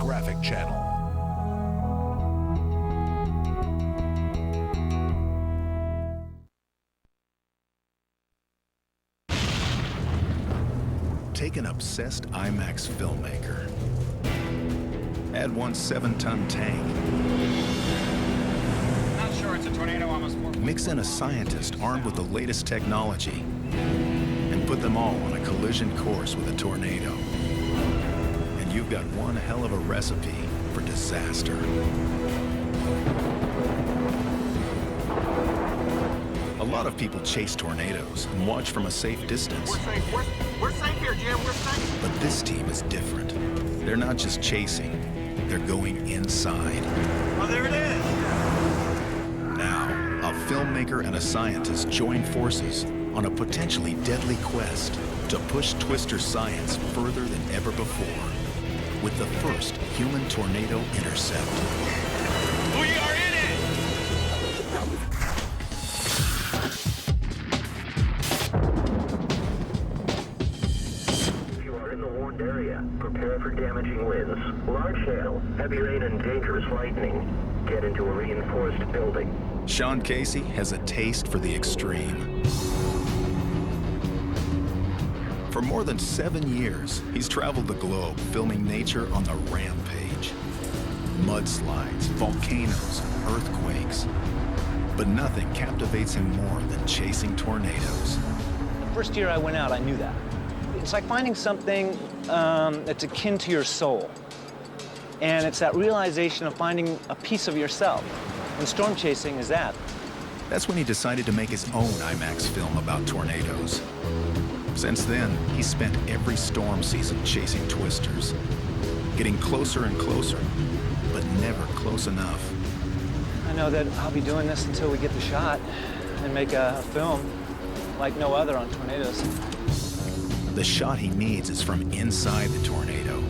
Geographic channel. Take an obsessed IMAX filmmaker. Add one 7-ton tank. Not sure, it's a tornado almost 4. Mix in a scientist armed with the latest technology. And put them all on a collision course with a tornado. And you've got one hell of a recipe for disaster. A lot of people chase tornadoes and watch from a safe distance. We're safe. We're safe here, Jim. We're safe. But this team is different. They're not just chasing, they're going inside. Oh, there it is. Now, a filmmaker and a scientist join forces on a potentially deadly quest to push Twister science further than ever before with the first human tornado intercept. We are in it! If you are in the warned area, prepare for damaging winds, large hail, heavy rain, and dangerous lightning. Get into a reinforced building. Sean Casey has a taste for the extreme. For more than 7 years, he's traveled the globe filming nature on the rampage. Mudslides, volcanoes, earthquakes. But nothing captivates him more than chasing tornadoes. The first year I went out, I knew that. It's like finding something that's akin to your soul. And it's that realization of finding a piece of yourself. And storm chasing is that. That's when he decided to make his own IMAX film about tornadoes. Since then, he's spent every storm season chasing twisters, getting closer and closer, but never close enough. I know that I'll be doing this until we get the shot and make a film like no other on tornadoes. The shot he needs is from inside the tornado.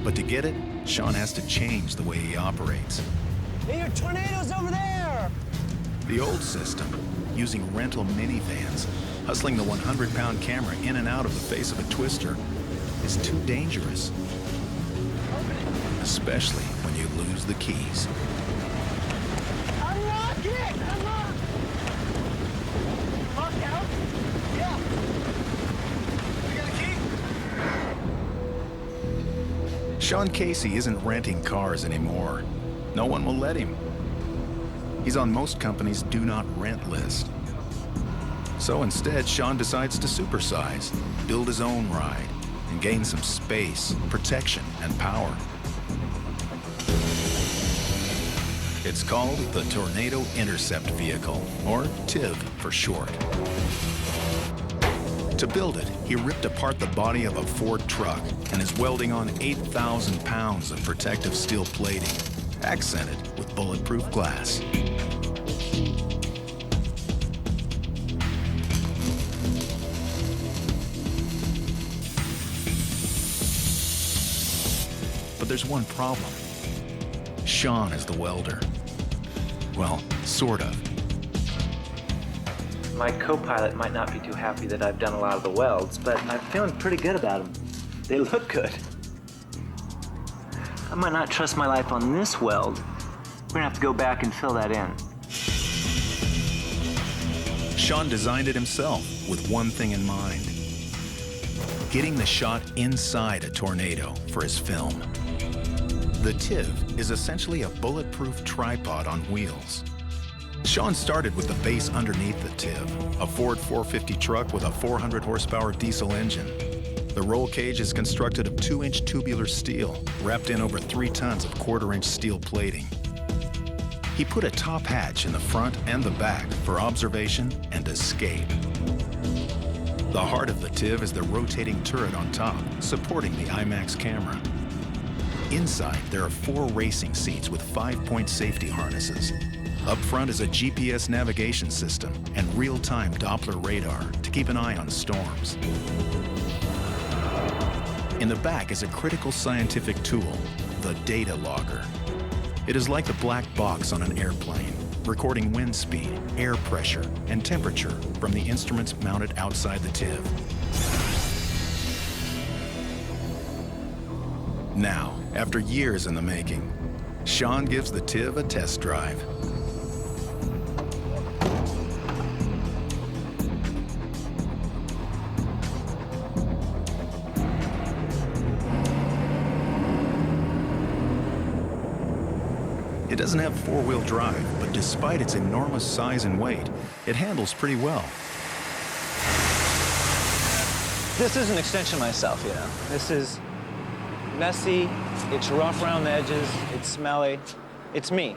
But to get it, Sean has to change the way he operates. Hey, your tornado's over there! The old system, using rental minivans, hustling the 100-pound camera in and out of the face of a twister, is too dangerous. Especially when you lose the keys. Unlock it! Unlock! Locked out? Yeah. We got a key? Sean Casey isn't renting cars anymore. No one will let him. He's on most companies' do not rent list. So instead, Sean decides to supersize, build his own ride, and gain some space, protection, and power. It's called the Tornado Intercept Vehicle, or TIV for short. To build it, he ripped apart the body of a Ford truck and is welding on 8,000 pounds of protective steel plating, accented with bulletproof glass. But there's one problem. Sean is the welder. Well, sort of. My co-pilot might not be too happy that I've done a lot of the welds, but I'm feeling pretty good about them. They look good. I might not trust my life on this weld. We're gonna have to go back and fill that in. Sean designed it himself with one thing in mind: getting the shot inside a tornado for his film. The TIV is essentially a bulletproof tripod on wheels. Sean started with the base underneath the TIV, a Ford 450 truck with a 400 horsepower diesel engine. The roll cage is constructed of 2-inch tubular steel, wrapped in over 3 tons of 1/4-inch steel plating. He put a top hatch in the front and the back for observation and escape. The heart of the TIV is the rotating turret on top, supporting the IMAX camera. Inside, there are 4 racing seats with 5-point safety harnesses. Up front is a GPS navigation system and real-time Doppler radar to keep an eye on storms. In the back is a critical scientific tool, the data logger. It is like the black box on an airplane, recording wind speed, air pressure, and temperature from the instruments mounted outside the TIV. Now, after years in the making, Sean gives the TIV a test drive. It doesn't have four-wheel drive, but despite its enormous size and weight, it handles pretty well. This is an extension of myself, you know. This is messy, it's rough around the edges, it's smelly, it's me.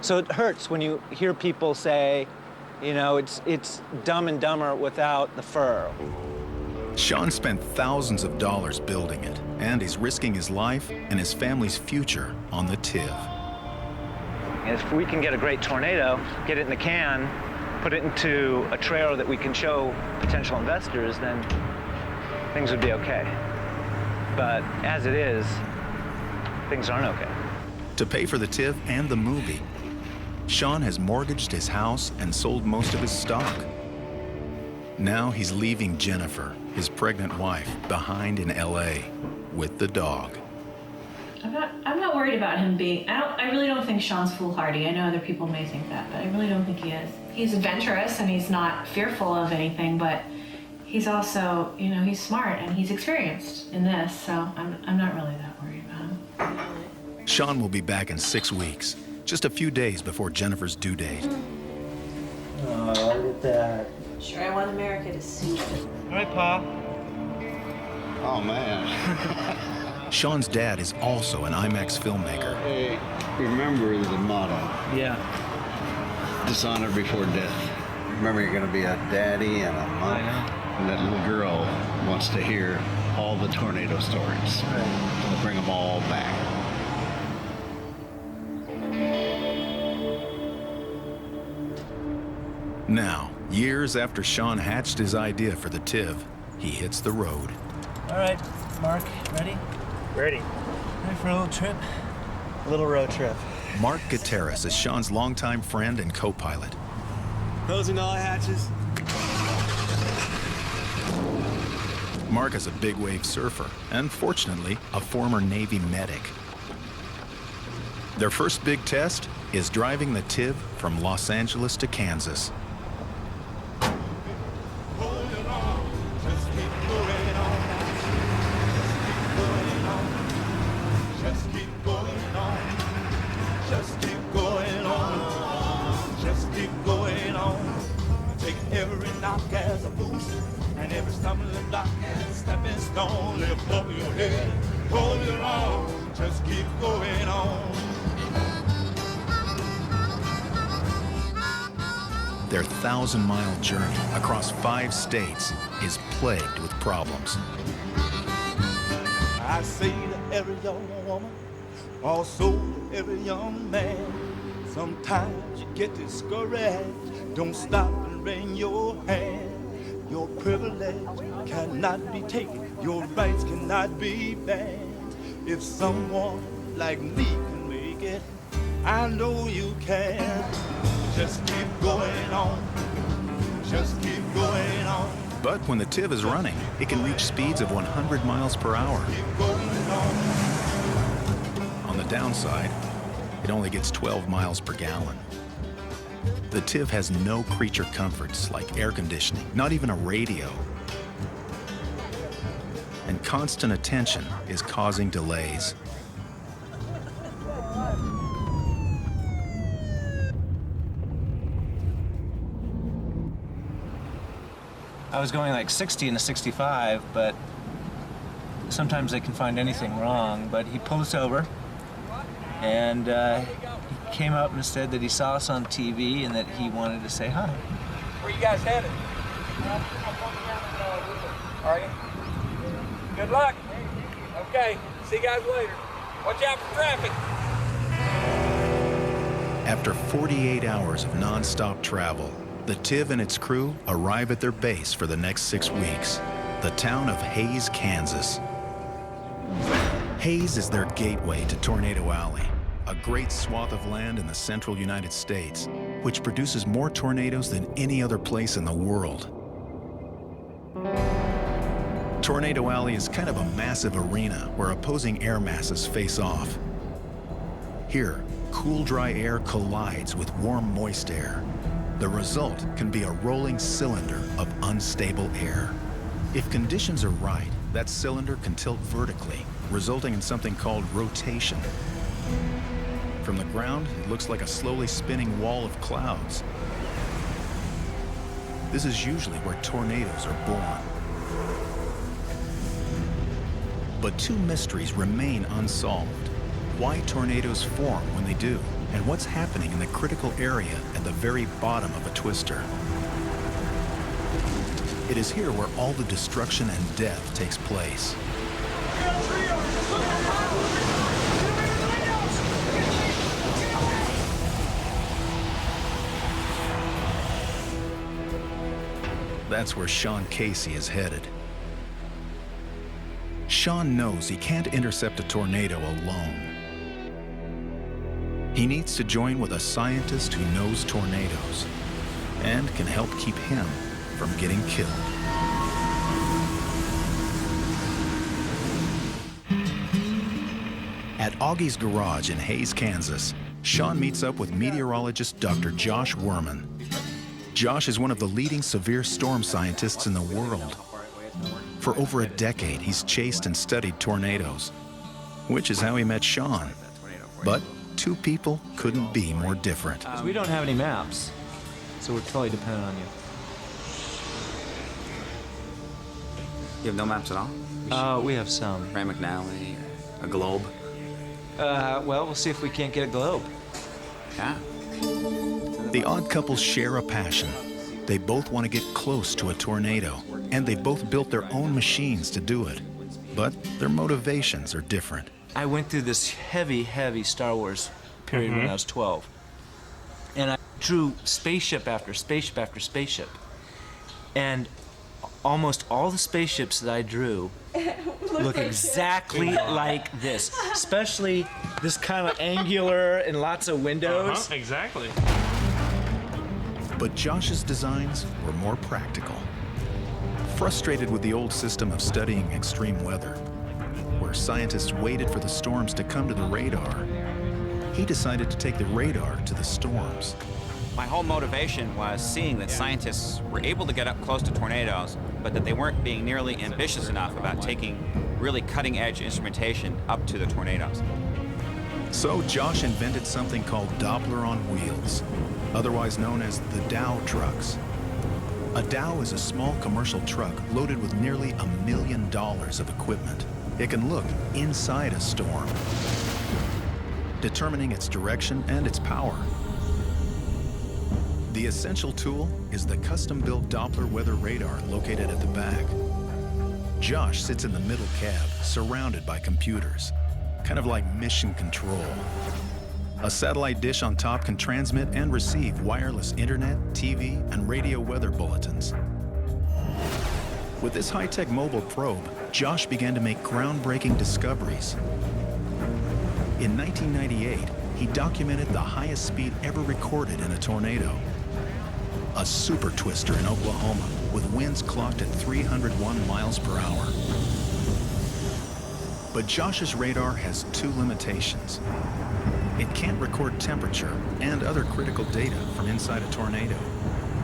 So it hurts when you hear people say, you know, it's Dumb and Dumber without the fur. Sean spent thousands of dollars building it, and he's risking his life and his family's future on the TIV. If we can get a great Tornado, get it in the can, put it into a trailer that we can show potential investors, then things would be okay. But as it is, things aren't okay. To pay for the TIV and the movie, Sean has mortgaged his house and sold most of his stock. Now he's leaving Jennifer, his pregnant wife, behind in LA with the dog. I'm not worried about him being, I really don't think Sean's foolhardy. I know other people may think that, but I really don't think he is. He's adventurous and he's not fearful of anything, but he's also, you know, he's smart and he's experienced in this, so I'm not really that worried about him. Sean will be back in 6 weeks, just a few days before Jennifer's due date. Oh, look at that. Sure, I want America to see it. All right, Pa. Oh, man. Sean's dad is also an IMAX filmmaker. Hey, remember the motto, Yeah. dishonor before death. Remember, you're going to be a daddy and a mom. And that little girl wants to hear all the tornado stories. We'll bring them all back. Now, years after Sean hatched his idea for the TIV, he hits the road. All right, Mark, ready? Ready. Ready for a little trip? A little road trip. Mark Gutierrez is Sean's longtime friend and co-pilot. Closing all hatches. Mark is a big wave surfer and, fortunately, a former Navy medic. Their first big test is driving the TIV from Los Angeles to Kansas. And every stumbling block and stepping stone, lift up your head, hold it on, just keep going on. Their 1,000-mile journey across 5 states is plagued with problems. I say to every young woman, also to every young man, sometimes you get discouraged, don't stop and wring your hand. Your privilege cannot be taken, your rights cannot be banned. If someone like me can make it, I know you can. Just keep going on, just keep going on. But when the TIV is running, it can reach speeds of 100 miles per hour. Keep going on. On the downside, it only gets 12 miles per gallon. The TIV has no creature comforts like air conditioning, not even a radio. And constant attention is causing delays. I was going like 60 and a 65, but sometimes they can find anything wrong. But he pulled us over, and he came up and said that he saw us on TV and that he wanted to say hi. Where you guys headed? Are you? Good luck. Okay, see you guys later. Watch out for traffic. After 48 hours of non-stop travel, the TIV and its crew arrive at their base for the next 6 weeks, the town of Hays, Kansas. Hays is their gateway to Tornado Alley, a great swath of land in the central United States, which produces more tornadoes than any other place in the world. Tornado Alley is kind of a massive arena where opposing air masses face off. Here, cool, dry air collides with warm, moist air. The result can be a rolling cylinder of unstable air. If conditions are right, that cylinder can tilt vertically, resulting in something called rotation. From the ground, it looks like a slowly spinning wall of clouds. This is usually where tornadoes are born. But two mysteries remain unsolved. Why tornadoes form when they do, and what's happening in the critical area at the very bottom of a twister. It is here where all the destruction and death takes place. That's where Sean Casey is headed. Sean knows he can't intercept a tornado alone. He needs to join with a scientist who knows tornadoes and can help keep him from getting killed. At Augie's garage in Hays, Kansas, Sean meets up with meteorologist Dr. Josh Werman. Josh is one of the leading severe storm scientists in the world. For over a decade, he's chased and studied tornadoes, which is how he met Sean. But two people couldn't be more different. We don't have any maps, so we're totally dependent on you. You have no maps at all? We have some. Ray McNally, a globe? Well, we'll see if we can't get a globe. Yeah. The odd couple share a passion. They both want to get close to a tornado, and they both built their own machines to do it. But their motivations are different. I went through this heavy Star Wars period when I was 12. And I drew spaceship after spaceship after spaceship. And almost all the spaceships that I drew look exactly like this. Especially this kind of angular and lots of windows. Exactly. But Josh's designs were more practical. Frustrated with the old system of studying extreme weather, where scientists waited for the storms to come to the radar, he decided to take the radar to the storms. My whole motivation was seeing that scientists were able to get up close to tornadoes, but that they weren't being nearly ambitious enough about taking really cutting-edge instrumentation up to the tornadoes. So Josh invented something called Doppler on wheels, otherwise known as the Dow trucks. A Dow is a small commercial truck loaded with nearly $1 million of equipment. It can look inside a storm, determining its direction and its power. The essential tool is the custom-built Doppler weather radar located at the back. Josh sits in the middle cab, surrounded by computers, kind of like mission control. A satellite dish on top can transmit and receive wireless internet, TV, and radio weather bulletins. With this high-tech mobile probe, Josh began to make groundbreaking discoveries. In 1998, he documented the highest speed ever recorded in a tornado. A super twister in Oklahoma with winds clocked at 301 miles per hour. But Josh's radar has two limitations. It can't record temperature and other critical data from inside a tornado,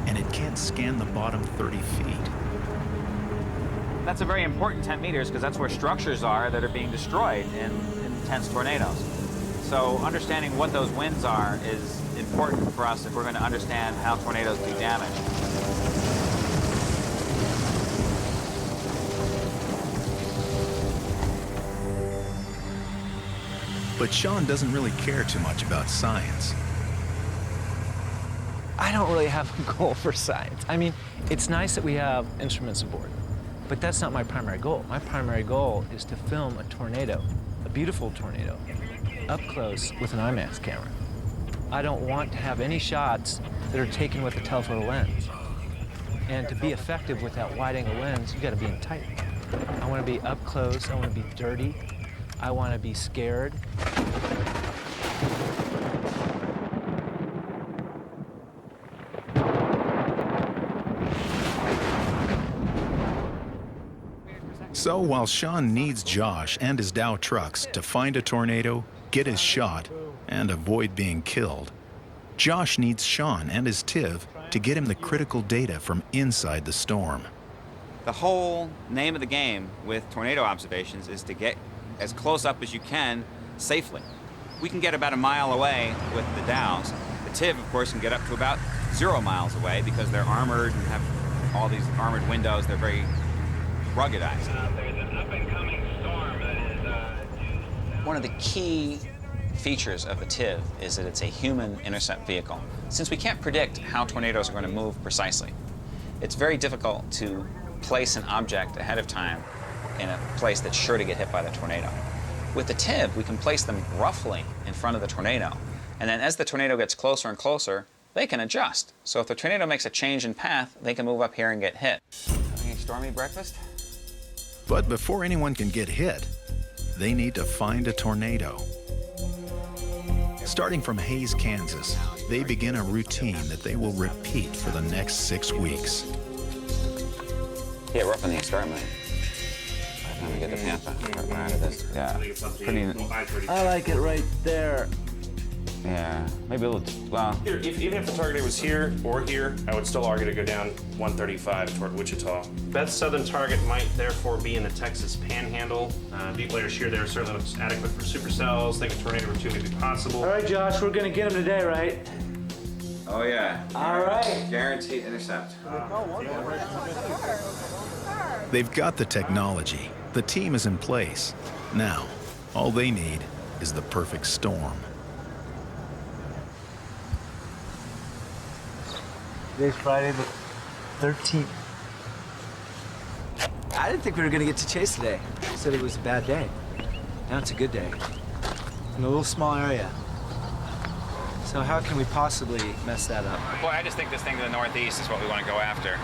and it can't scan the bottom 30 feet. That's a very important 10 meters because that's where structures are that are being destroyed in intense tornadoes. So understanding what those winds are is important for us if we're going to understand how tornadoes do damage. But Sean doesn't really care too much about science. I don't really have a goal for science. I mean, it's nice that we have instruments aboard, but that's not my primary goal. My primary goal is to film a tornado, a beautiful tornado, up close with an IMAX camera. I don't want to have any shots that are taken with a telephoto lens. And to be effective with that wide-angle lens, you gotta be in tight. I wanna be up close, I wanna be dirty, I wanna be scared. So while Sean needs Josh and his Dow trucks to find a tornado, get his shot, and avoid being killed, Josh needs Sean and his TIV to get him the critical data from inside the storm. The whole name of the game with tornado observations is to get as close up as you can safely. We can get about a mile away with the Dows. The TIV, of course, can get up to about 0 miles away because they're armored and have all these armored windows. They're very ruggedized. There's an up-and-coming storm that is One of the key features of the TIV is that it's a human intercept vehicle. Since we can't predict how tornadoes are going to move precisely, it's very difficult to place an object ahead of time in a place that's sure to get hit by the tornado. With the TIV, we can place them roughly in front of the tornado, and then as the tornado gets closer and closer, they can adjust. So if the tornado makes a change in path, they can move up here and get hit. Having a stormy breakfast? But before anyone can get hit, they need to find a tornado. Starting from Hays, Kansas, they begin a routine that they will repeat for the next 6 weeks. Yeah, we're up in the escarpment. By the time we get the pampa out of this. Yeah, pretty. I like it right there. Yeah, maybe a little. Well, Here, even if the target was here or here, I would still argue to go down 135 toward Wichita. Beth's southern target might therefore be in the Texas Panhandle. Deep layer shear there certainly looks adequate for supercells. Think a tornado or two may be possible. All right, Josh, we're gonna get him today, right? oh yeah. All right. Guaranteed intercept. They've got the technology. The team is in place. Now, all they need is the perfect storm. Today's Friday the 13th. I didn't think we were gonna get to Chase today. I said it was a bad day. Now it's a good day. In a little small area. So how can we possibly mess that up? Boy, I just think this thing to the northeast is what we want to go after,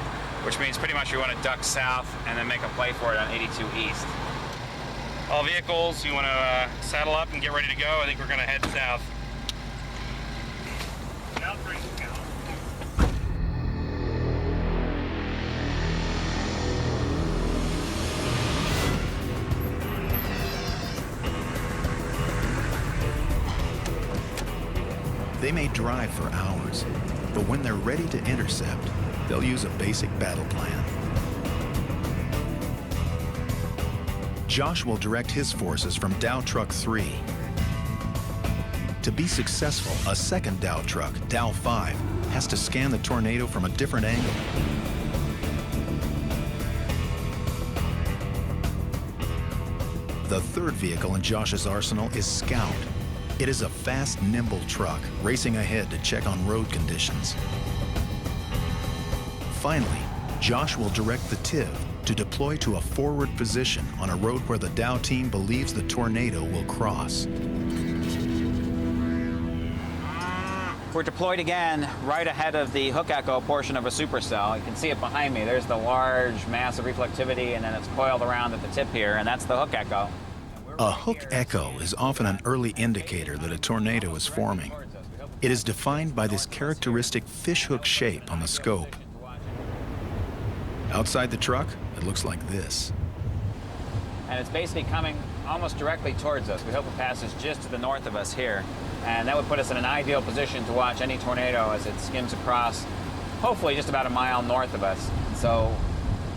which means pretty much we want to duck south and then make a play for it on 82 east. All vehicles, you want to saddle up and get ready to go. I think we're going to head south. They may drive for hours, but when they're ready to intercept, they'll use a basic battle plan. Josh will direct his forces from Dow Truck 3. To be successful, a second Dow truck, Dow 5, has to scan the tornado from a different angle. The third vehicle in Josh's arsenal is Scout. It is a fast, nimble truck racing ahead to check on road conditions. Finally, Josh will direct the TIV to deploy to a forward position on a road where the Dow team believes the tornado will cross. We're deployed again right ahead of the hook echo portion of a supercell. You can see it behind me. There's the large mass of reflectivity, and then it's coiled around at the tip here, and that's the hook echo. A hook echo is often an early indicator that a tornado is forming. It is defined by this characteristic fishhook shape on the scope. Outside the truck, it looks like this. And it's basically coming almost directly towards us. We hope it passes just to the north of us here. And that would put us in an ideal position to watch any tornado as it skims across, hopefully just about a mile north of us. So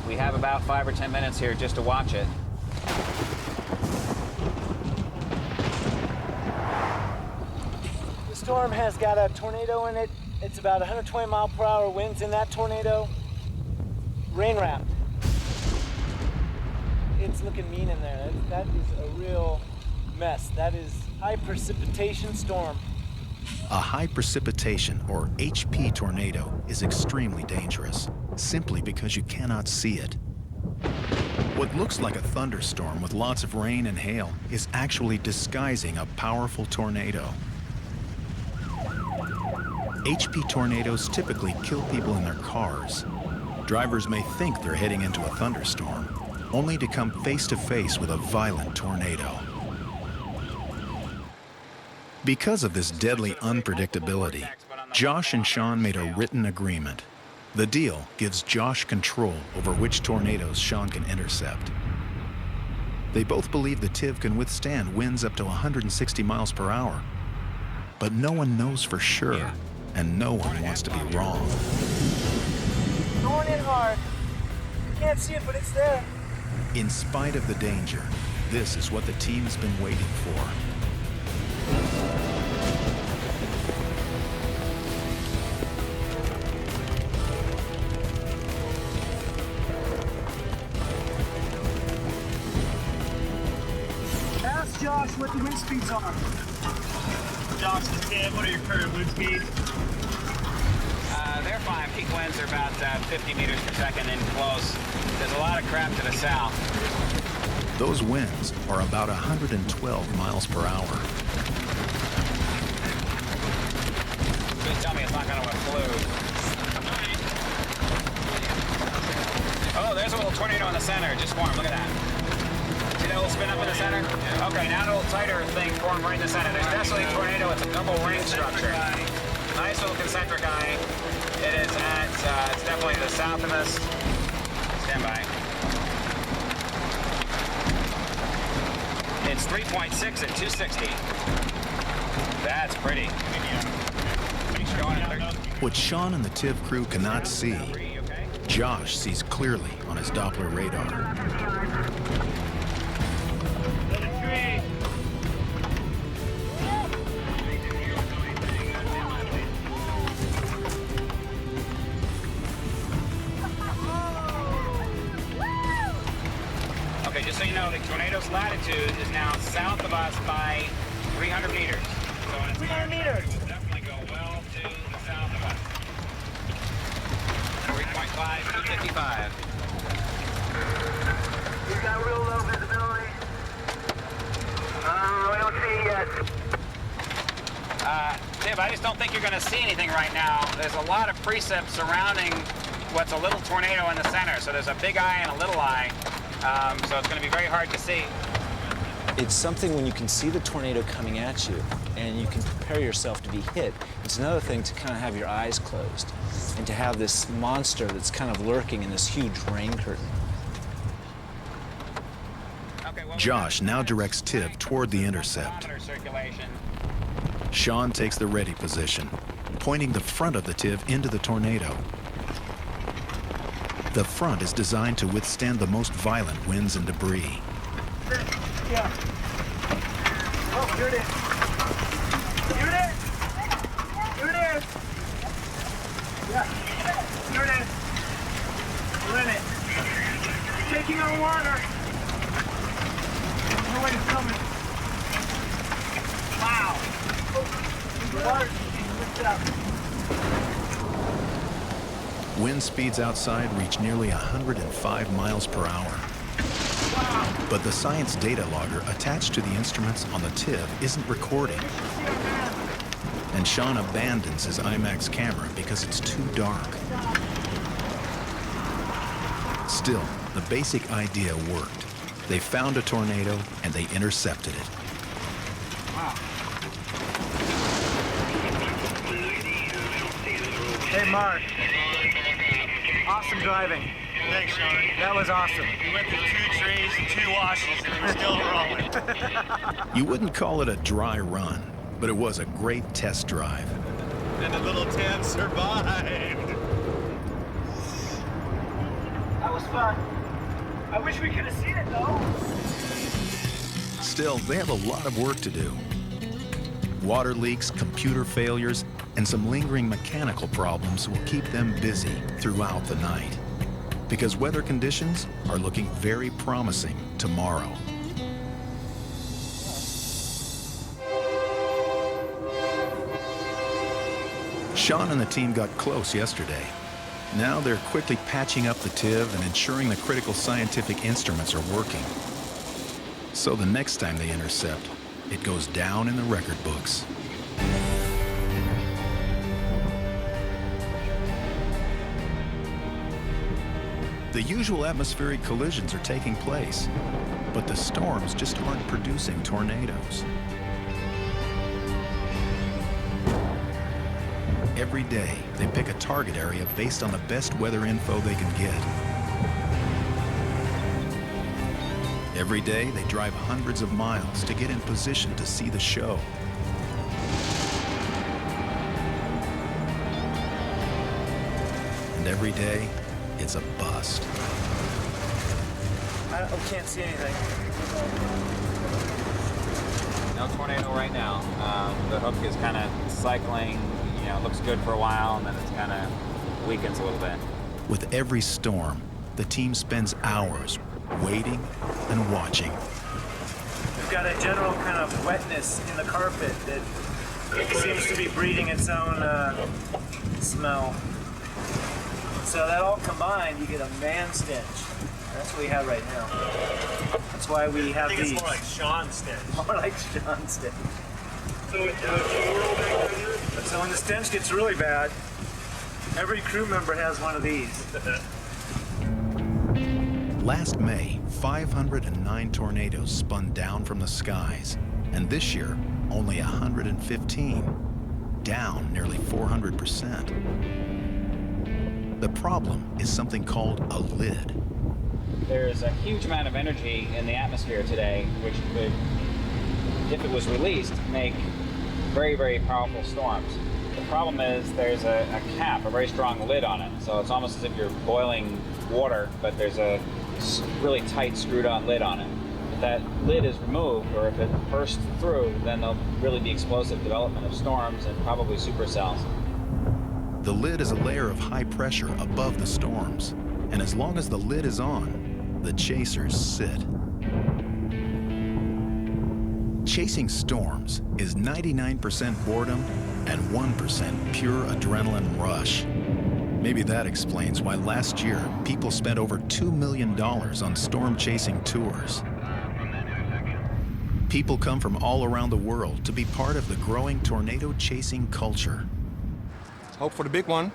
we have about 5 or 10 minutes here just to watch it. The storm has got a tornado in it. It's about 120-mile-per-hour winds in that tornado. Rain wrapped. It's looking mean in there. That is a real mess. That is high precipitation storm. A high precipitation, or HP tornado, is extremely dangerous, simply because you cannot see it. What looks like a thunderstorm with lots of rain and hail is actually disguising a powerful tornado. HP tornadoes typically kill people in their cars. Drivers may think they're heading into a thunderstorm, only to come face to face with a violent tornado. Because of this deadly unpredictability, Josh and Sean made a written agreement. The deal gives Josh control over which tornadoes Sean can intercept. They both believe the TIV can withstand winds up to 160 miles per hour. But no one knows for sure, and no one wants to be wrong. Going in hard. Can't see it, but it's there. In spite of the danger, this is what the team has been waiting for. Ask Josh what the wind speeds are. Josh and Tim, what are your current wind speeds? They're fine. Peak winds are about 50 meters per second in close. There's a lot of crap to the south. Those winds are about 112 miles per hour. Please tell me it's not going to include. Oh, there's a little tornado in the center. Just formed. Look at that. See that little spin up in the center? Okay, now a little tighter thing formed right in the center. There's definitely a tornado. It's a double ring structure. Nice little concentric eye. It is at, it's definitely to the south of us. Stand by. It's 3.6 at 260. That's pretty. What Sean and the TIV crew cannot see, Josh sees clearly on his Doppler radar. Okay, just so you know, the tornado's latitude is now south of us by 300 meters. So it's 300 meters. It will definitely go well to the south of us. 3.5, 255. You got real low visibility. We don't see it yet. Dave, I just don't think you're going to see anything right now. There's a lot of precip surrounding what's a little tornado in the center. So there's a big eye and a little eye. So it's going to be very hard to see. It's something when you can see the tornado coming at you and you can prepare yourself to be hit. It's another thing to kind of have your eyes closed and to have this monster that's kind of lurking in this huge rain curtain. Josh now directs TIV toward the intercept. Sean takes the ready position, pointing the front of the TIV into the tornado. The front is designed to withstand the most violent winds and debris. Yeah. Oh, here it is. Here it is. Here it is. Yeah. Here it is. We're in it. Taking on water. No way to film it. Wow. Water. Lift it up. Wind speeds outside reach nearly 105 miles per hour. But the science data logger attached to the instruments on the TIV isn't recording. And Sean abandons his IMAX camera because it's too dark. Still, the basic idea worked. They found a tornado and they intercepted it. Wow. Hey, Mark. Awesome driving. Thanks, Sean. That was awesome. We went through 2 trees and 2 washes, and we're still rolling. You wouldn't call it a dry run, but it was a great test drive. And the little TIV survived. That was fun. I wish we could have seen it, though. Still, they have a lot of work to do. Water leaks, computer failures, and some lingering mechanical problems will keep them busy throughout the night. Because weather conditions are looking very promising tomorrow. Sean and the team got close yesterday. Now they're quickly patching up the TIV and ensuring the critical scientific instruments are working. So the next time they intercept, it goes down in the record books. The usual atmospheric collisions are taking place, but the storms just aren't producing tornadoes. Every day, they pick a target area based on the best weather info they can get. Every day, they drive hundreds of miles to get in position to see the show. And every day, it's a bust. I can't see anything. No tornado right now. The hook is kind of cycling, you know, looks good for a while, and then it's kind of weakens a little bit. With every storm, the team spends hours waiting and watching. We've got a general kind of wetness in the carpet that seems to be breeding its own smell. So that all combined, you get a man stench. That's what we have right now. That's why we have these. It's more like Sean stench. More like Sean stench. So when the stench gets really bad, every crew member has one of these. Last May, 509 tornadoes spun down from the skies, and this year, only 115, down nearly 400%. The problem is something called a lid. There's a huge amount of energy in the atmosphere today, which could, if it was released, make very, very powerful storms. The problem is there's a cap, a very strong lid on it. So it's almost as if you're boiling water, but there's a really tight screwed-on lid on it. If that lid is removed, or if it bursts through, then there'll really be explosive development of storms and probably supercells. The lid is a layer of high pressure above the storms, and as long as the lid is on, the chasers sit. Chasing storms is 99% boredom and 1% pure adrenaline rush. Maybe that explains why last year people spent over $2 million on storm chasing tours. People come from all around the world to be part of the growing tornado chasing culture. Hope for the big one.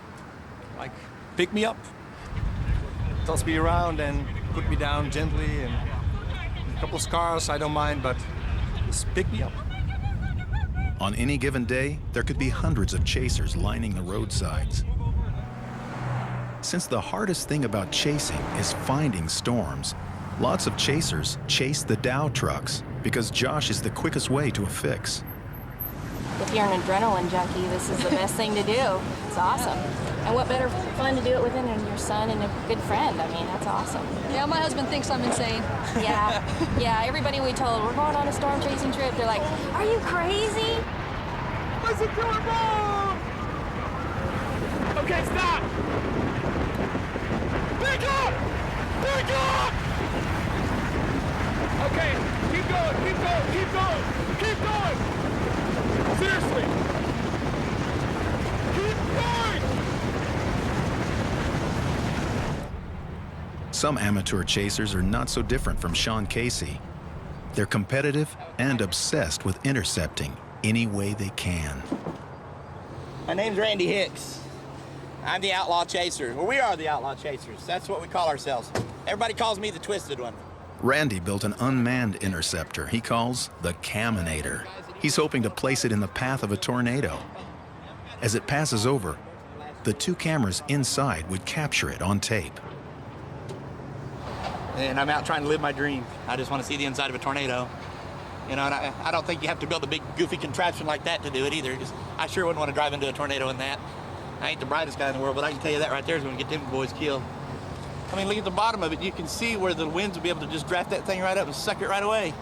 Like, pick me up. Toss me around and put me down gently, and a couple of scars, I don't mind, but just pick me up. On any given day, there could be hundreds of chasers lining the roadsides. Since the hardest thing about chasing is finding storms, lots of chasers chase the Dow trucks because Josh is the quickest way to a fix. If you're an adrenaline junkie, this is the best thing to do. It's awesome. And what better fun to do it with than your son and a good friend? I mean, that's awesome. Yeah, my husband thinks I'm insane. Yeah, everybody we told, we're going on a storm chasing trip, they're like, are you crazy? Listen to her move! Okay, stop! Pick up! Pick up! Okay, keep going, keep going, keep going, keep going! Seriously! Keep going! Some amateur chasers are not so different from Sean Casey. They're competitive and obsessed with intercepting any way they can. My name's Randy Hicks. I'm the outlaw chaser. Well, we are the outlaw chasers. That's what we call ourselves. Everybody calls me the twisted one. Randy built an unmanned interceptor he calls the Caminator. He's hoping to place it in the path of a tornado. As it passes over, the two cameras inside would capture it on tape. And I'm out trying to live my dream. I just want to see the inside of a tornado. You know, and I don't think you have to build a big goofy contraption like that to do it either. I sure wouldn't want to drive into a tornado in that. I ain't the brightest guy in the world, but I can tell you that right there is going to get them boys killed. I mean, look at the bottom of it. You can see where the winds will be able to just draft that thing right up and suck it right away.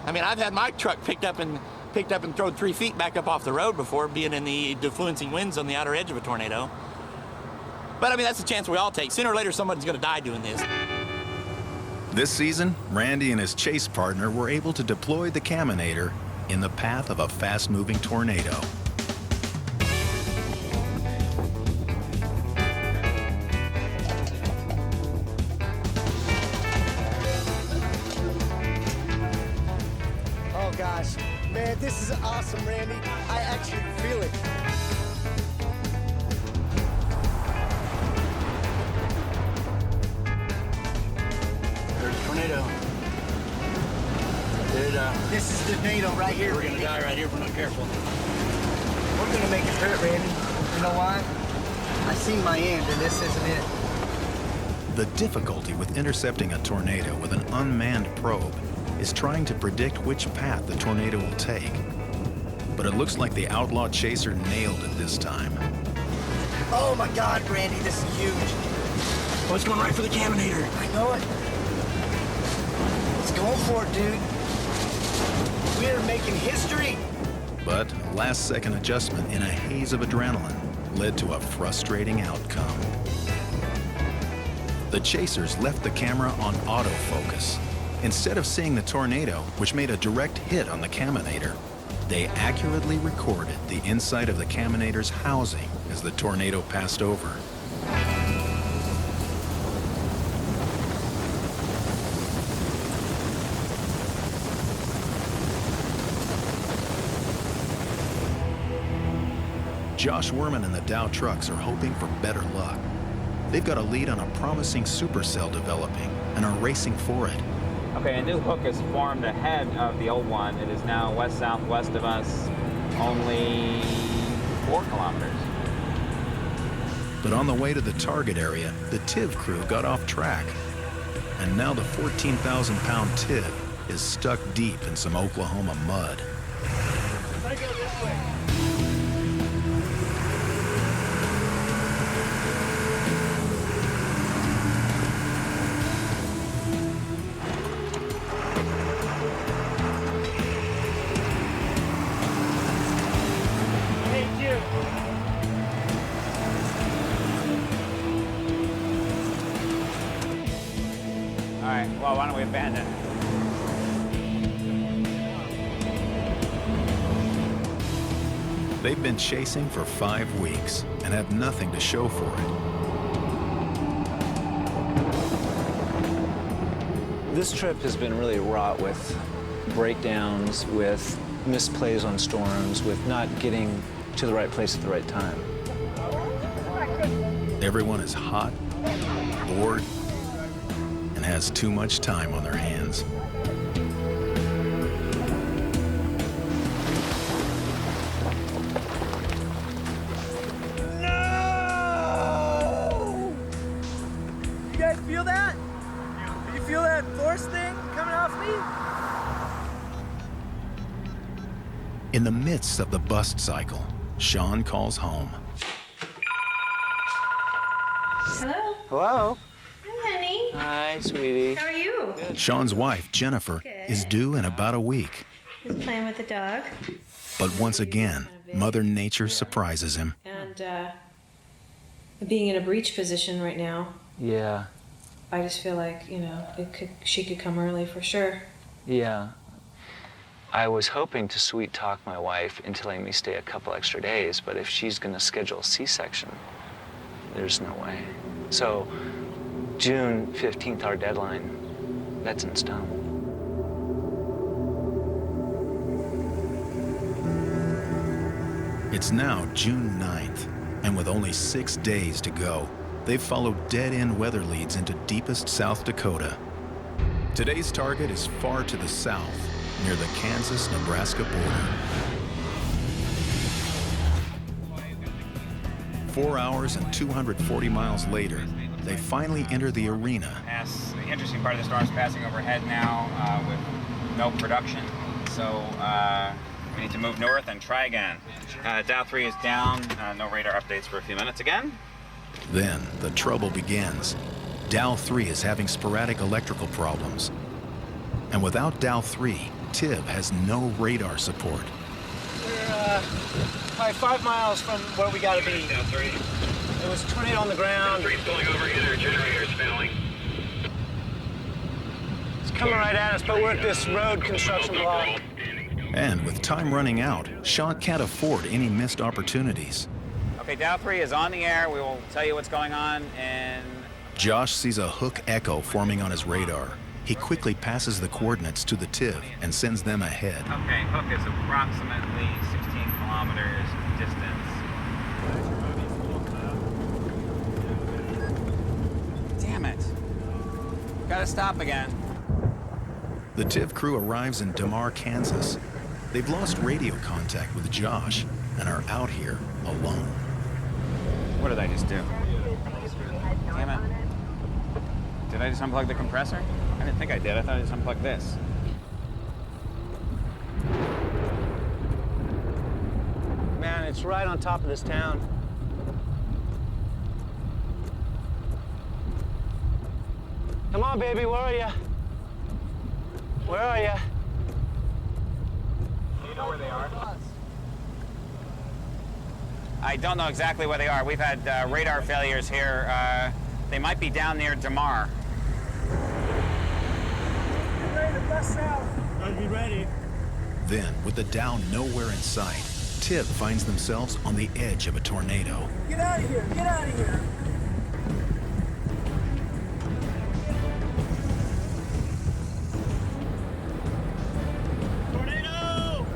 I mean, I've had my truck picked up and thrown 3 feet back up off the road before, being in the defluencing winds on the outer edge of a tornado. But I mean, that's a chance we all take. Sooner or later, somebody's going to die doing this. This season, Randy and his chase partner were able to deploy the Caminator in the path of a fast-moving tornado. Oh gosh, man, this is awesome, Randy. I actually feel it. There's a tornado. This is the tornado right here. We're gonna die right here if we're not careful. We're gonna make it hurt, Randy. You know why? I seen my end, and this isn't it. The difficulty with intercepting a tornado with an unmanned probe is trying to predict which path the tornado will take. But it looks like the outlaw chaser nailed it this time. Oh my God, Brandy, this is huge. Oh, it's going right for the caminator. I know it. It's going for it, dude. We're making history. But a last-second adjustment in a haze of adrenaline led to a frustrating outcome. The chasers left the camera on autofocus. Instead of seeing the tornado, which made a direct hit on the caminator, they accurately recorded the inside of the caminator's housing as the tornado passed over. Josh Werman and the Dow trucks are hoping for better luck. They've got a lead on a promising supercell developing and are racing for it. Okay, a new hook is formed ahead of the old one. It is now west-southwest of us, only 4 kilometers. But on the way to the target area, the TIV crew got off track. And now the 14,000-pound TIV is stuck deep in some Oklahoma mud. All right, well, why don't we abandon? They've been chasing for 5 weeks and have nothing to show for it. This trip has been really wrought with breakdowns, with misplays on storms, with not getting to the right place at the right time. Everyone is hot, bored, and has too much time on their hands. No! You guys feel that? You feel that force thing coming off me? In the midst of the bust cycle, Sean calls home. Hello? Hello? Hi, honey. Hi, sweetie. How are you? Sean's wife, Jennifer, is due in about a week. He's playing with the dog. But once again, Mother Nature surprises him. And being in a breech position right now, Yeah, I just feel like, she could come early for sure. yeah. I was hoping to sweet talk my wife into letting me stay a couple extra days, but if she's gonna schedule a C-section, there's no way. So, June 15th, our deadline, that's in stone. It's now June 9th, and with only 6 days to go, they've followed dead-end weather leads into deepest South Dakota. Today's target is far to the south, near the Kansas-Nebraska border. 4 hours and 240 miles later, they finally enter the arena. The interesting part of the storm is passing overhead now with no production. So we need to move north and try again. Dow 3 is down. No radar updates for a few minutes again. Then the trouble begins. Dow 3 is having sporadic electrical problems. And without Dow 3, TIV has no radar support. We're probably 5 miles from where we gotta be. Dow 3. There was a tornado on the ground. Dow 3's pulling over, either generator's failing. It's coming right at us, but we're at this road construction block. And with time running out, Sean can't afford any missed opportunities. Okay, Dow 3 is on the air. We will tell you what's going on. And Josh sees a hook echo forming on his radar. He quickly passes the coordinates to the TIV and sends them ahead. okay, hook is approximately 16 kilometers distance. Damn it. Gotta stop again. The TIV crew arrives in DeMar, Kansas. They've lost radio contact with Josh and are out here alone. What did I just do? Damn it. Did I just unplug the compressor? I didn't think I did. I thought I just unplugged this. Man, it's right on top of this town. Come on, baby, where are you? Where are you? Do you know where they are? I don't know exactly where they are. We've had radar failures here. They might be down near Damar. Get ready to bust out. I'll be ready. Then, with the Dow nowhere in sight, Tiv finds themselves on the edge of a tornado. Get out of here! Get out of here! Tornado!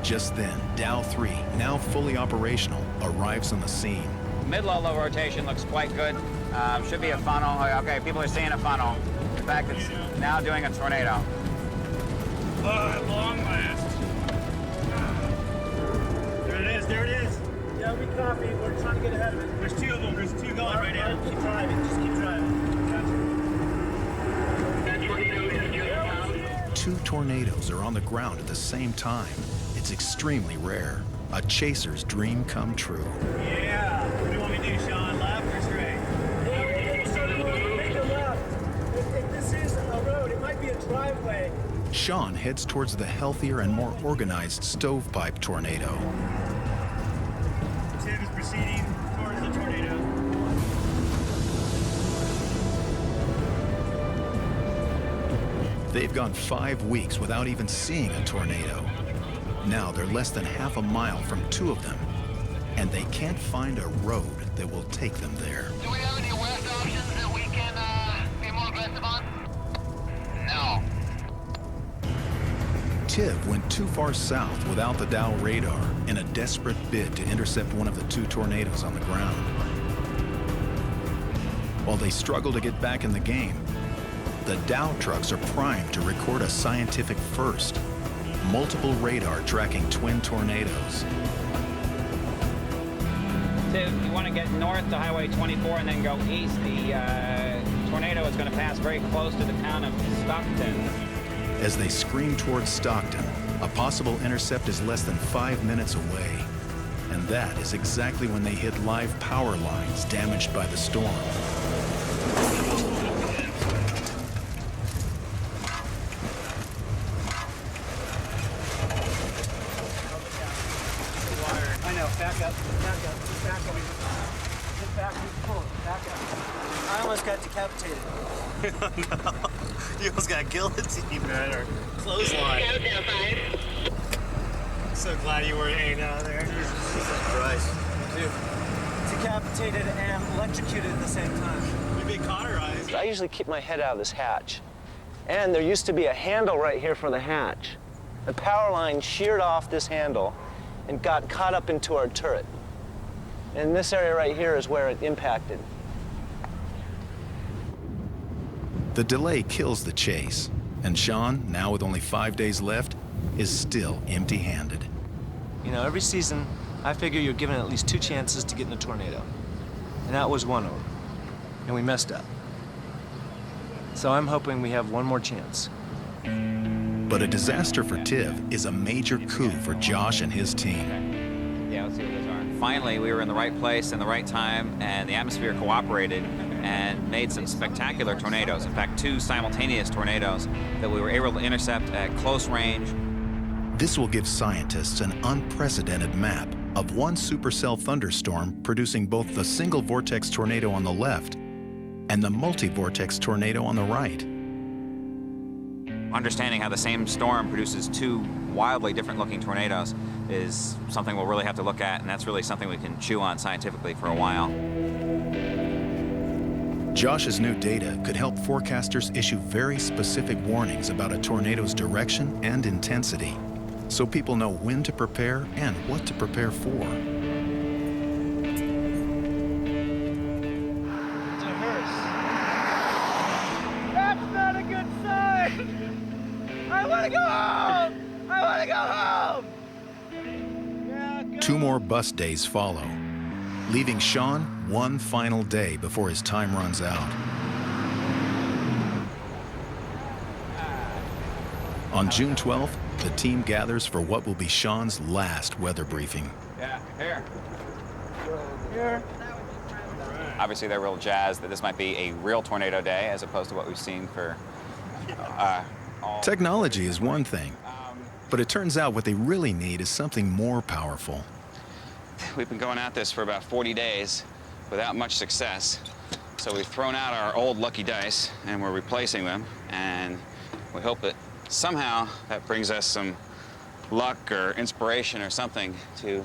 Just then, Dow 3, now fully operational, arrives on the scene. Mid-low rotation looks quite good. Should be a funnel. Okay, people are seeing a funnel. In fact, it's now doing a tornado. At long last. There it is, there it is. Yeah, we copy. We're trying to get ahead of it. There's two of them. There's two going right now. Keep driving. Just keep driving. Gotcha. Two tornadoes are on the ground at the same time. It's extremely rare. A chaser's dream come true. Yeah. What do you want me to do, Sean? Left or straight? Make a left. If this is a road, it might be a driveway. Sean heads towards the healthier and more organized stovepipe tornado. Tiv is proceeding towards the tornado. They've gone 5 weeks without even seeing a tornado. Now they're less than half a mile from two of them, and they can't find a road that will take them there. Do we have any west options that we can be more aggressive on? No. Tiv went too far south without the Dow radar in a desperate bid to intercept one of the two tornadoes on the ground. While they struggle to get back in the game, the Dow trucks are primed to record a scientific first. Multiple radar tracking twin tornadoes. Tiv, you want to get north to Highway 24 and then go east. The tornado is going to pass very close to the town of Stockton. As they scream towards Stockton, a possible intercept is less than 5 minutes away. And that is exactly when they hit live power lines damaged by the storm. I know. Back up. Back up. Back up. Get back. Pull it. Back up. I almost got decapitated. No. You almost got guillotined, man, or clothesline. So glad you weren't hanging out there. Jesus Christ. Dude, decapitated and electrocuted at the same time. You'd be cauterized. I usually keep my head out of this hatch. And there used to be a handle right here for the hatch. The power line sheared off this handle and got caught up into our turret. And this area right here is where it impacted. The delay kills the chase, and Sean, now with only 5 days left, is still empty-handed. You know, every season, I figure you're given at least 2 chances to get in a tornado. And that was one of them. And we messed up. So I'm hoping we have one more chance. But a disaster for Tiv is a major coup for Josh and his team. Yeah, let's see what those are. Finally, we were in the right place in the right time, and the atmosphere cooperated and made some spectacular tornadoes. In fact, 2 simultaneous tornadoes that we were able to intercept at close range. This will give scientists an unprecedented map of one supercell thunderstorm producing both the single vortex tornado on the left and the multi-vortex tornado on the right. Understanding how the same storm produces 2 wildly different looking tornadoes is something we'll really have to look at, and that's really something we can chew on scientifically for a while. Josh's new data could help forecasters issue very specific warnings about a tornado's direction and intensity, so people know when to prepare and what to prepare for. It's a hearse. That's not a good sign! I want to go home! I want to go home! 2 more bus days follow. leaving Sean one final day before his time runs out. On June 12th, the team gathers for what will be Sean's last weather briefing. Yeah, here. Obviously, they're real jazzed that this might be a real tornado day as opposed to what we've seen for Technology is one thing, but it turns out what they really need is something more powerful. We've been going at this for about 40 days without much success. So we've thrown out our old lucky dice and we're replacing them. And we hope that somehow that brings us some luck or inspiration or something to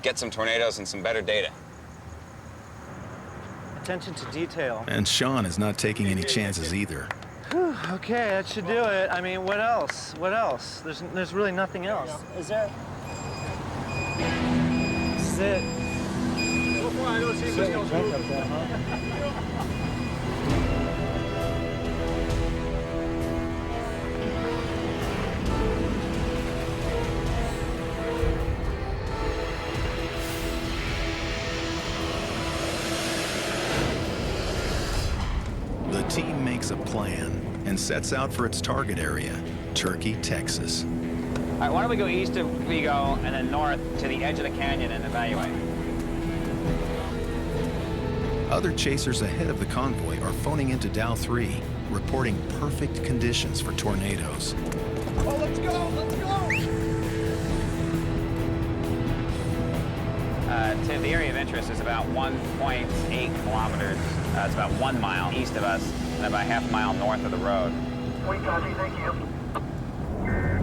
get some tornadoes and some better data. Attention to detail. And Sean is not taking any chances either. Whew, okay, that should do it. I mean, what else? What else? There's really nothing else. Is there? This is it. So far, I don't see anything else moving. The team makes a plan and sets out for its target area, Turkey, Texas. All right, why don't we go east of Vigo and then north to the edge of the canyon and evaluate? Other chasers ahead of the convoy are phoning into Dow 3, reporting perfect conditions for tornadoes. Oh, let's go! Let's go! The area of interest is about 1.8 kilometers. It's about 1 mile east of us and about half a mile north of the road. We copy, thank you.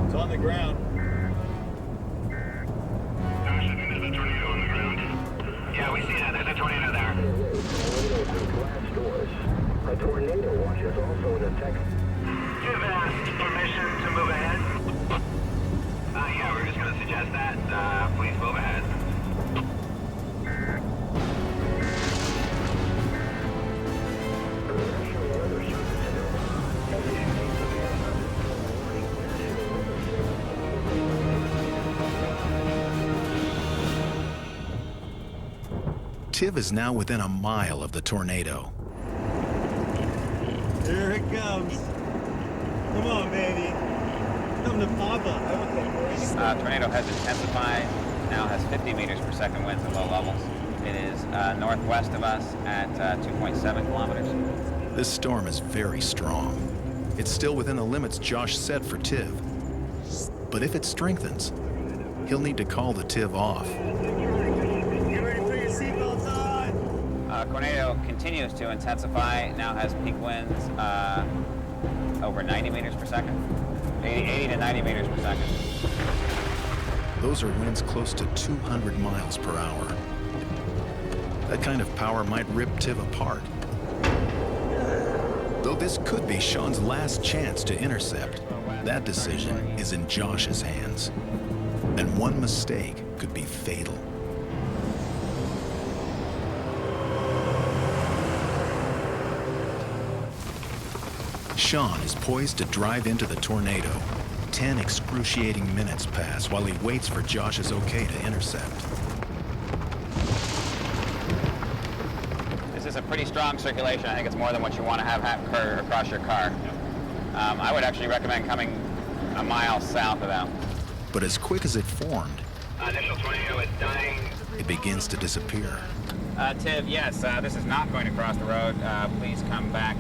It's on the ground. Josh, I think there's a tornado on the ground. Yeah, we see that. There's a tornado there. A tornado watch is also in effect. You've asked permission to move ahead? Yeah, we're just going to suggest that. Please move ahead. Tiv is now within a mile of the tornado. Here it comes. Come on, baby. Come to Papa. Tornado has intensified, now has 50 meters per second winds at low levels. It is northwest of us at 2.7 kilometers. This storm is very strong. It's still within the limits Josh set for Tiv. But if it strengthens, he'll need to call the Tiv off. Get ready for your seatbelts on. Tornado continues to intensify, now has peak winds over 90 meters per second. 80 to 90 meters per second. Those are winds close to 200 miles per hour. That kind of power might rip Tiv apart. Though this could be Sean's last chance to intercept, that decision is in Josh's hands. And one mistake could be fatal. Sean is poised to drive into the tornado. 10 excruciating minutes pass while he waits for Josh's okay to intercept. This is a pretty strong circulation. I think it's more than what you want to have occur across your car. I would actually recommend coming a mile south of them. But as quick as it formed, Initial tornado is dying. it begins to disappear. Tiv, yes, this is not going to cross the road. Please come back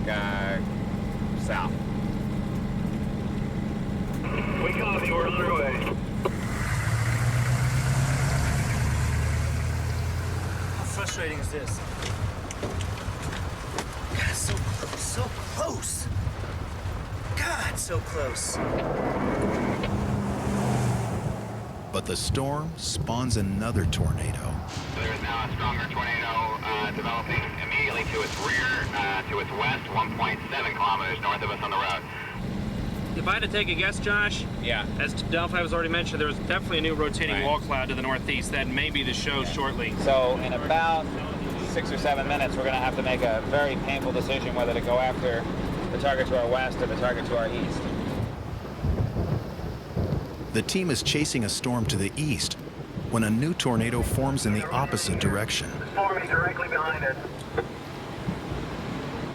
south. We copy, we're on our way. How frustrating is this? God, so close. God, so close. But the storm spawns another tornado. There is now a stronger tornado developing immediately to its rear, to its west, 1.7 kilometers north of us on the road. If I had to take a guess, Josh, yeah, as Delphi has already mentioned, there's definitely a new rotating wall cloud to the northeast that may be the show shortly. So in about 6 or 7 minutes, we're going to have to make a very painful decision whether to go after the target to our west or the target to our east. The team is chasing a storm to the east, when a new tornado forms in the opposite direction. Forming directly behind us.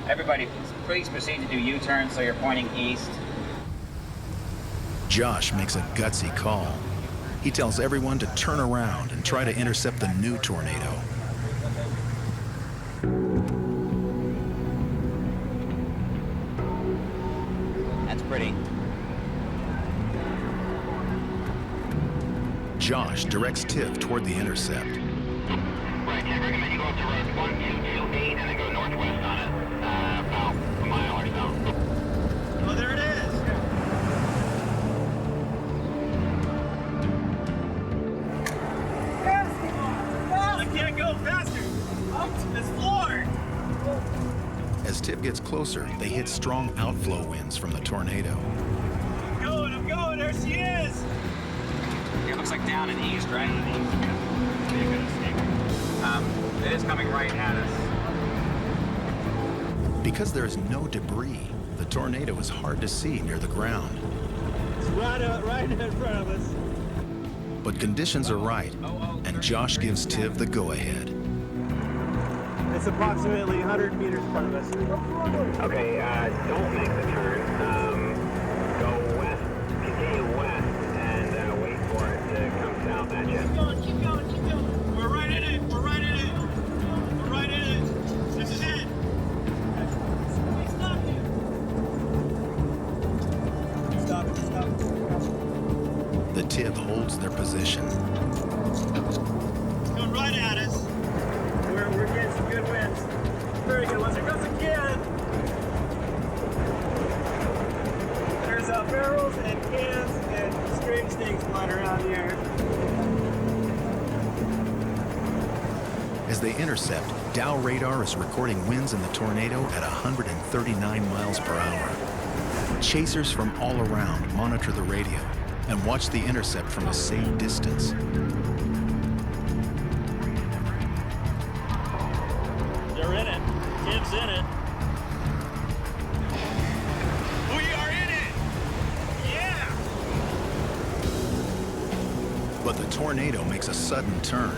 Everybody, please proceed to do U-turns so you're pointing east. Josh makes a gutsy call. He tells everyone to turn around and try to intercept the new tornado. That's pretty. Josh directs Tiv toward the intercept. Right, I recommend you go up to road 1228 and then go northwest on it, about a mile or so. Oh, there it is. I can't go faster. It's floored. As Tiv gets closer, they hit strong outflow winds from the tornado. I'm going. There she is. It looks like down and east, right? It is coming right at us. Because there is no debris, the tornado is hard to see near the ground. It's right in front of us. But conditions are right, and Josh gives Tiv the go-ahead. It's approximately 100 meters in front of us. Okay, don't make the turn. Go west, continue west, and wait for it to come south at you. Keep going. We're right in it. We're right in it. This is it. Stop it. The Tiv holds their position. Going right at us. We're getting some good winds. Very good ones. There goes again. There's barrels and cans and strange things flying around here. As they intercept, Dow radar is recording winds in the tornado at 139 miles per hour. Chasers from all around monitor the radio and watch the intercept from a safe distance. They're in it. Tiv's in it. We are in it! Yeah! But the tornado makes a sudden turn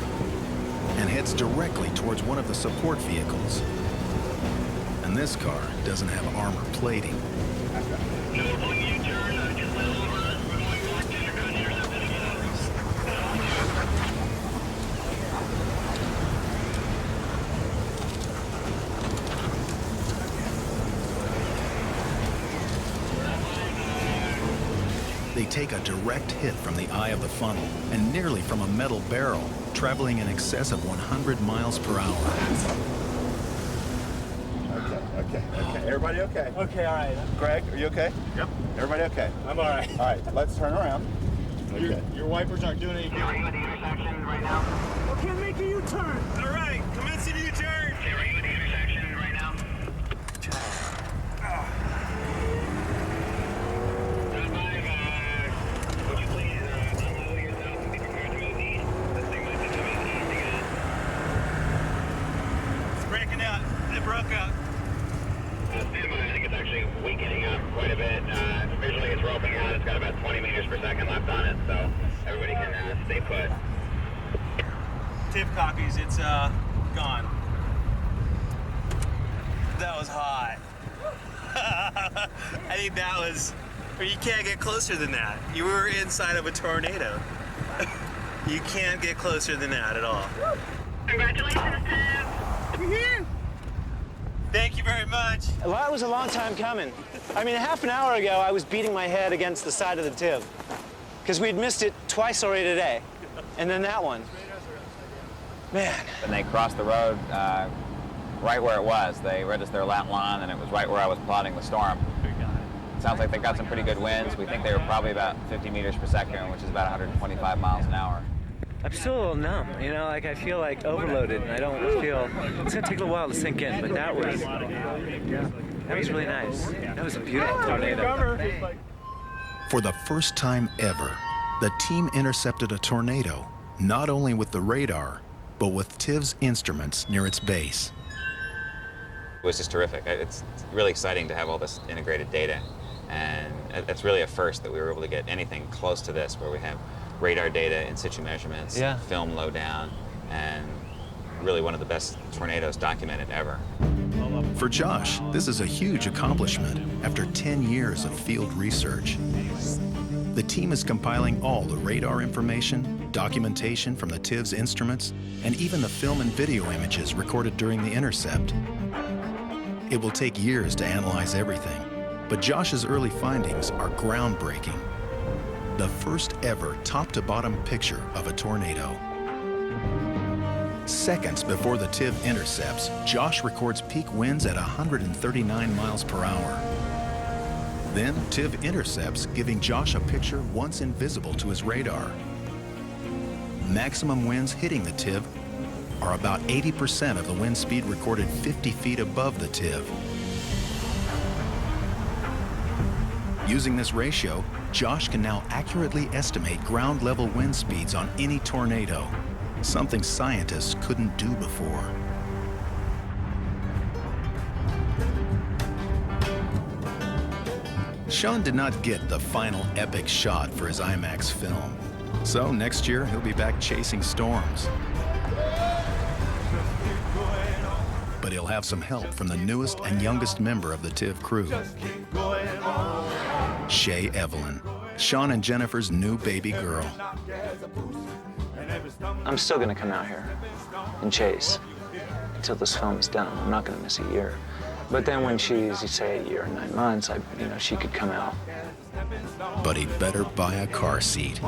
and heads directly towards one of the support vehicles. And this car doesn't have armor plating. They take a direct hit from the eye of the funnel and nearly from a metal barrel, traveling in excess of 100 miles per hour. Okay. Everybody okay? Okay, all right. Greg, are you okay? Yep. Everybody okay? I'm all right. All right, let's turn around. Okay. Your wipers aren't doing any good. Are you at the intersection right now? Okay, make a U-turn. All right, commence a U-turn. Okay, are you at the intersection right now? Would you please unload yourself and be prepared to move east? This thing might be coming east again. It's breaking out. It broke up. Stand by. I think it's actually weakening up quite a bit. Visually, it's roping out. It's got about 20 meters per second left on it, so everybody can stay put. Tiv copies. It's gone. That was hot. I think that was. You can't get closer than that. You were inside of a tornado. You can't get closer than that at all. Congratulations, Tiv! Thank you very much. Well, that was a long time coming. I mean, half an hour ago, I was beating my head against the side of the Tiv because we'd missed it twice already today. And then that one. Man. When they crossed the road right where it was, they read us their lat line, and it was right where I was plotting the storm. Sounds like they got some pretty good winds. We think they were probably about 50 meters per second, which is about 125 miles an hour. I'm still a little numb, you know, like I feel like overloaded and I don't feel, it's gonna take a little while to sink in, but that was really nice. That was a beautiful tornado. For the first time ever, the team intercepted a tornado, not only with the radar, but with Tiv's instruments near its base. It was just terrific. It's really exciting to have all this integrated data, and it's really a first that we were able to get anything close to this, where we have radar data, in situ measurements, Yeah. film lowdown, and really one of the best tornadoes documented ever. For Josh, this is a huge accomplishment after 10 years of field research. The team is compiling all the radar information, documentation from the TIV's instruments, and even the film and video images recorded during the intercept. It will take years to analyze everything, but Josh's early findings are groundbreaking. The first ever top-to-bottom picture of a tornado. Seconds before the TIV intercepts, Josh records peak winds at 139 miles per hour. Then TIV intercepts, giving Josh a picture once invisible to his radar. Maximum winds hitting the TIV are about 80% of the wind speed recorded 50 feet above the TIV. Using this ratio, Josh can now accurately estimate ground-level wind speeds on any tornado, something scientists couldn't do before. Sean did not get the final epic shot for his IMAX film, so next year he'll be back chasing storms. But he'll have some help from the newest and youngest member of the TIV crew, Shay Evelyn, Sean and Jennifer's new baby girl. I'm still gonna come out here and chase until this film is done. I'm not gonna miss a year. But then when she's, you say, a year and 9 months, she could come out. But he'd better buy a car seat.